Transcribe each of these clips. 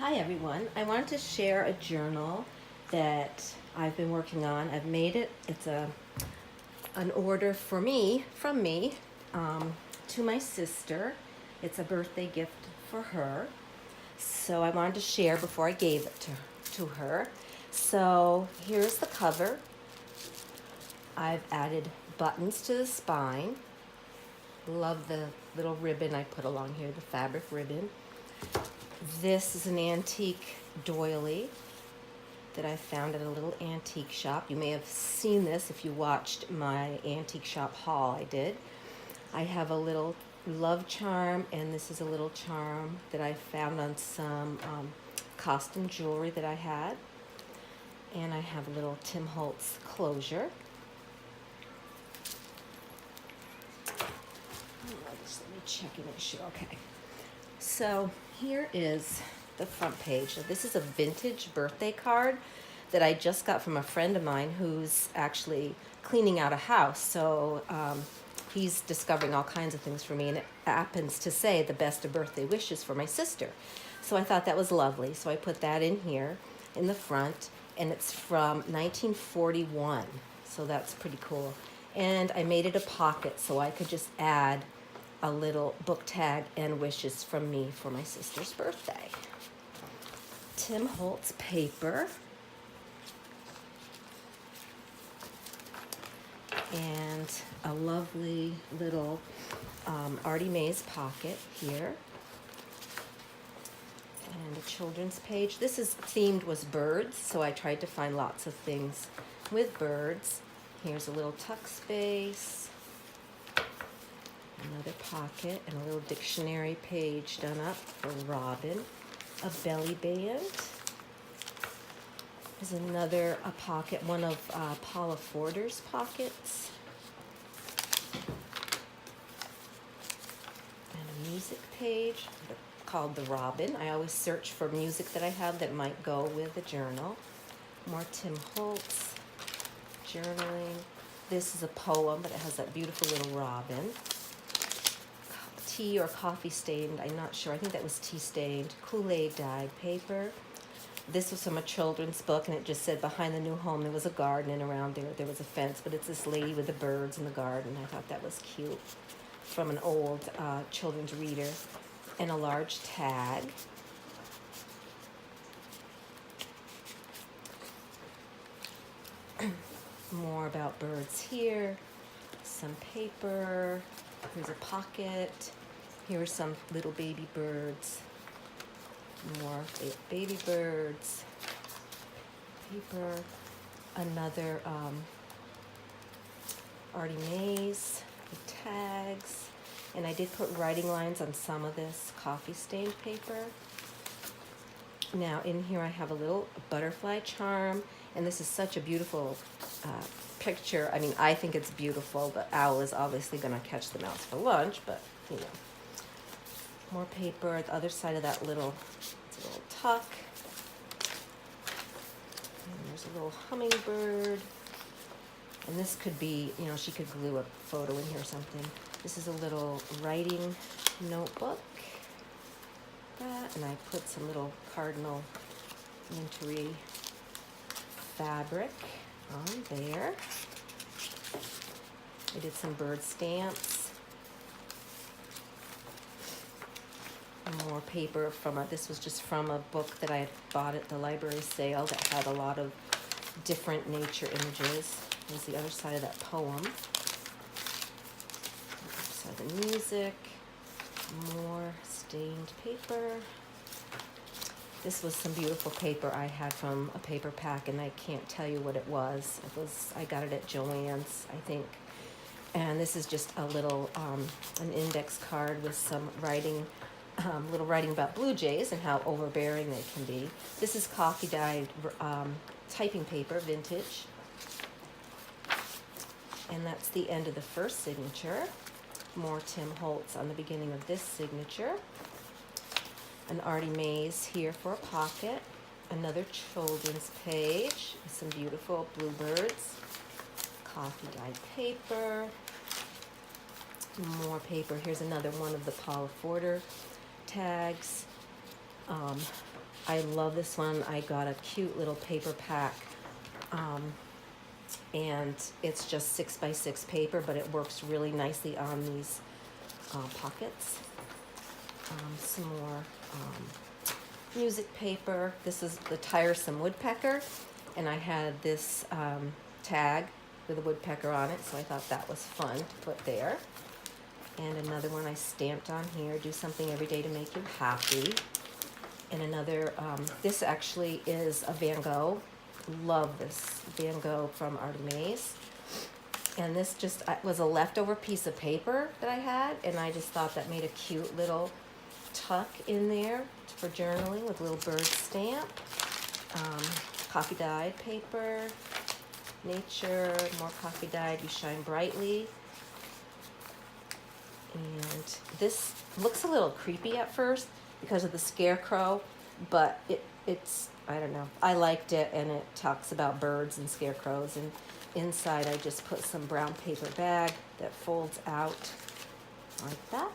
Hi everyone. I wanted to share a journal that I've been working on. I've made it. It's an order for me, from me, to my sister. It's a birthday gift for her. So I wanted to share before I gave it to her. So here's the cover. I've added buttons to the spine. Love the little ribbon I put along here, the fabric ribbon. This is an antique doily that I found at a little antique shop. You may have seen this if you watched my antique shop haul I did. I have a little love charm, and this is a little charm that I found on some costume jewelry that I had. And I have a little Tim Holtz closure. Let me check and make sure. Okay. So here is the front page. So this is a vintage birthday card that I just got from a friend of mine who's actually cleaning out a house. So he's discovering all kinds of things for me, and it happens to say the best of birthday wishes for my sister. So I thought that was lovely. So I put that in here in the front, and it's from 1941. So that's pretty cool. And I made it a pocket so I could just add a little book tag and wishes from me for my sister's birthday. Tim Holtz paper. And a lovely little Artie Mays pocket here. And a children's page. This is themed was birds, so I tried to find lots of things with birds. Here's a little tuck space. Another pocket and a little dictionary page done up for Robin. A belly band. There's another pocket, one of Paula Forder's pockets. And a music page called The Robin. I always search for music that I have that might go with the journal. More Tim Holtz journaling. This is a poem, but it has that beautiful little robin. Tea or coffee stained, I'm not sure. I think that was tea stained. Kool-Aid dyed paper. This was from a children's book, and it just said behind the new home there was a garden, and around there was a fence, but it's this lady with the birds in the garden. I thought that was cute. From an old children's reader. And a large tag. More about birds here. Some paper. Here's a pocket. Here are some little baby birds. More baby birds. Paper. Another Artie Mays with tags. And I did put writing lines on some of this coffee stained paper. Now in here I have a little butterfly charm, and this is such a beautiful picture. I mean, I think it's beautiful. The owl is obviously going to catch the mouse for lunch, but you know. More paper at the other side of that little, it's a little tuck. And there's a little hummingbird. And this could be, you know, she could glue a photo in here or something. This is a little writing notebook. And I put some little cardinal wintry fabric on there. I did some bird stamps. More paper from this was just from a book that I had bought at the library sale that had a lot of different nature images. There's the other side of that poem. Other side of the music. More stained paper. This was some beautiful paper I had from a paper pack, and I can't tell you what it was. I got it at Joann's, I think. And this is just a little, an index card with some writing, little writing about blue jays and how overbearing they can be. This is coffee dyed typing paper, vintage. And that's the end of the first signature. More Tim Holtz on the beginning of this signature. An Artie Mays here for a pocket. Another children's page with some beautiful bluebirds. Coffee dyed paper. More paper. Here's another one of the Paula Forder tags. I love this one. I got a cute little paper pack, and it's just 6x6 paper, but it works really nicely on these pockets. Some more music paper. This is the Tiresome Woodpecker, and I had this tag with a woodpecker on it, so I thought that was fun to put there. And another one I stamped on here, do something every day to make you happy. And another, this actually is a Van Gogh. Love this Van Gogh from Artie Mays. And this just was a leftover piece of paper that I had, and I just thought that made a cute little tuck in there for journaling with a little bird stamp. Coffee dyed paper, nature, more coffee dyed, you shine brightly. And this looks a little creepy at first because of the scarecrow, but it's, I don't know, I liked it, and it talks about birds and scarecrows, and inside I just put some brown paper bag that folds out like that.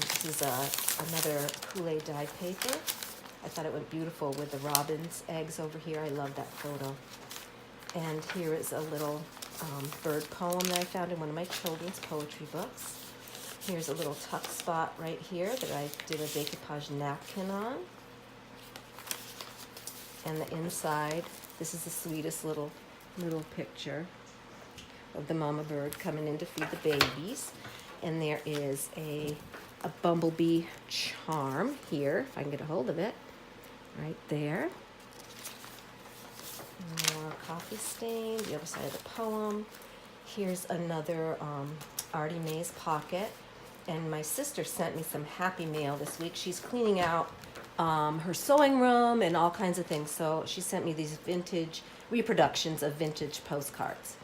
This is another Kool-Aid dyed paper. I thought it went beautiful with the robin's eggs over here. I love that photo. And here is a little bird poem that I found in one of my children's poetry books. Here's a little tuck spot right here that I did a decoupage napkin on. And the inside, this is the sweetest little picture of the mama bird coming in to feed the babies. And there is a bumblebee charm here, if I can get a hold of it, right there. More coffee stain, the other side of the poem. Here's another Artie Mays pocket. And my sister sent me some happy mail this week. She's cleaning out her sewing room and all kinds of things. So she sent me these vintage reproductions of vintage postcards.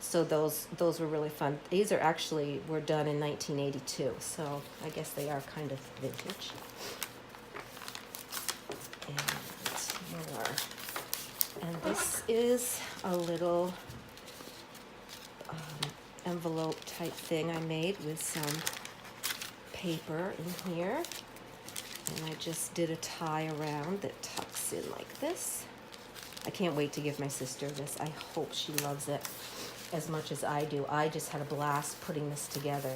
So those were really fun. These are actually were done in 1982. So I guess they are kind of vintage. And more. And this is a little envelope type thing I made with some paper in here. And I just did a tie around that tucks in like this. I can't wait to give my sister this. I hope she loves it as much as I do. I just had a blast putting this together,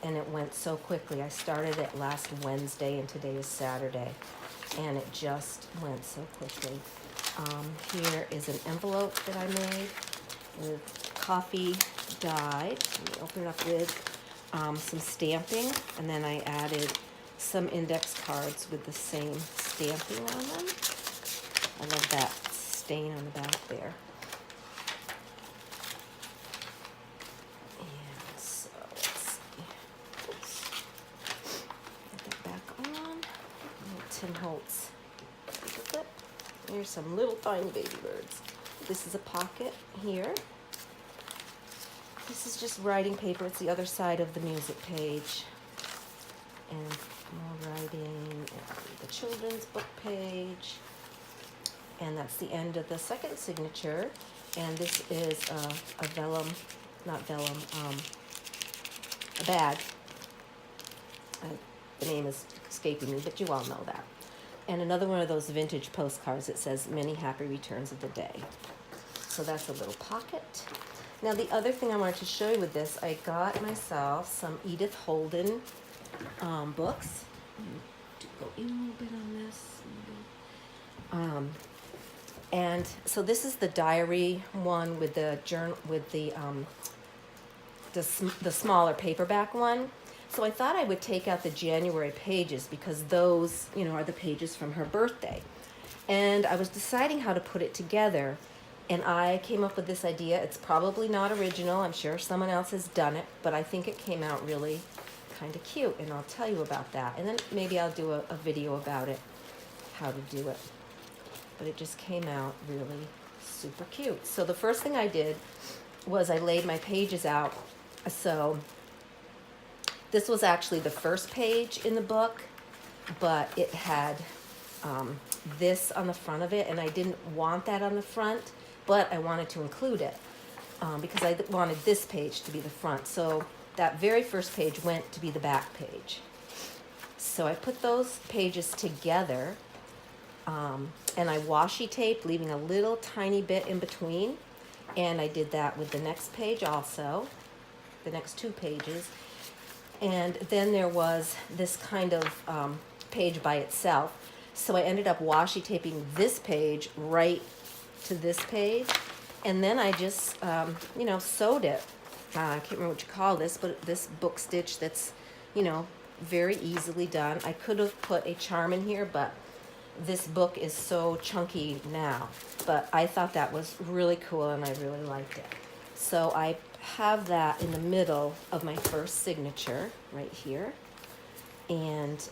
and it went so quickly. I started it last Wednesday, and today is Saturday, and it just went so quickly. Here is an envelope that I made with coffee dyed. Let me open it up with some stamping, and then I added some index cards with the same stamping on them. I love that stain on the back there. And so let's see. Oops. Get that back on. Tim Holtz. Here's some little tiny baby birds. This is a pocket here. This is just writing paper. It's the other side of the music page. And more writing, and the children's book page. And that's the end of the second signature. And this is a vellum, not vellum, a bag. The name is escaping me, but you all know that. And another one of those vintage postcards that says, "Many happy returns of the day." So that's a little pocket. Now the other thing I wanted to show you with this, I got myself some Edith Holden books. To go in a little bit on this. And so this is the diary one with the journal, with the smaller paperback one. So I thought I would take out the January pages because those, are the pages from her birthday. And I was deciding how to put it together, and I came up with this idea. It's probably not original. I'm sure someone else has done it, but I think it came out really kind of cute, and I'll tell you about that. And then maybe I'll do a video about it, how to do it. But it just came out really super cute. So the first thing I did was I laid my pages out. So this was actually the first page in the book, but it had this on the front of it, and I didn't want that on the front, but I wanted to include it because I wanted this page to be the front. So that very first page went to be the back page. So I put those pages together, and I washi taped, leaving a little tiny bit in between. And I did that with the next page also, the next 2 pages. And then there was this kind of page by itself. So I ended up washi taping this page right to this page. And then I just, sewed it. I can't remember what you call this, but this book stitch that's, very easily done. I could have put a charm in here, but this book is so chunky now. But I thought that was really cool and I really liked it. So I have that in the middle of my first signature right here. And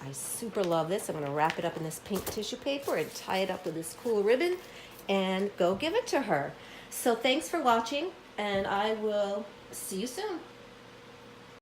I super love this. I'm going to wrap it up in this pink tissue paper and tie it up with this cool ribbon and go give it to her. So thanks for watching, and I will see you soon.